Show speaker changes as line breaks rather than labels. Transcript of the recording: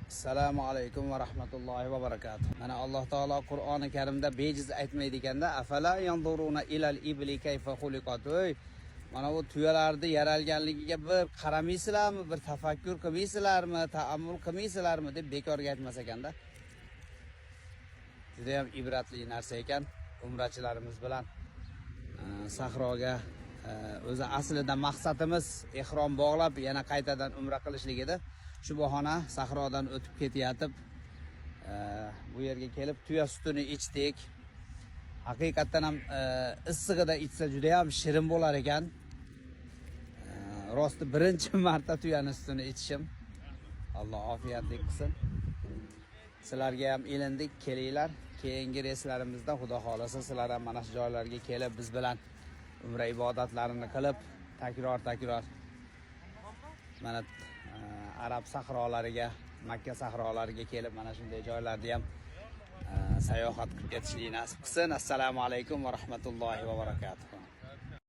Assalomu alaykum va rahmatullohi va barakatuh. Mana Alloh taolo Qur'oni Karimda bejiz aytmaydi ekanda, afala yanzuruna ilal ibli kayfa xuliqat. Mana bu tuyalarni yaralganligiga bir qaramaysizlarmi, bir tafakkur qilmaysizlarmi, ta'ammul qilmaysizlarmi deb bekorga aytmas ekanda. Juda ham ibratli narsa ekan. Umrachilarimiz bilan sahroga o'zi aslida maqsadimiz ihrom bog'lab yana qaytadan umra qilishlik edi. Shu bahona sahrodan o'tib ketayotib bu yerga kelib tuya sutini ichdik. Haqiqatan ham issig'ida ichsa juda ham shirin bo'lar ekan. Rosti birinchi marta tuyaning sutini ichishim. Alloh ofiyatlik qilsin. Sizlarga ham ilindik, kelinglar. Keyingi reyslarimizda Xudo xolasa sizlar ham mana shu joylarga kelib biz bilan umra ibodatlarini qilib takror mana arab sahrolariga, Makka sahrolariga kelib mana shunday joylarda ham sayohat qilib ketishlik nasib qilsin. Assalomu alaykum va rahmatullohi va barakatuh.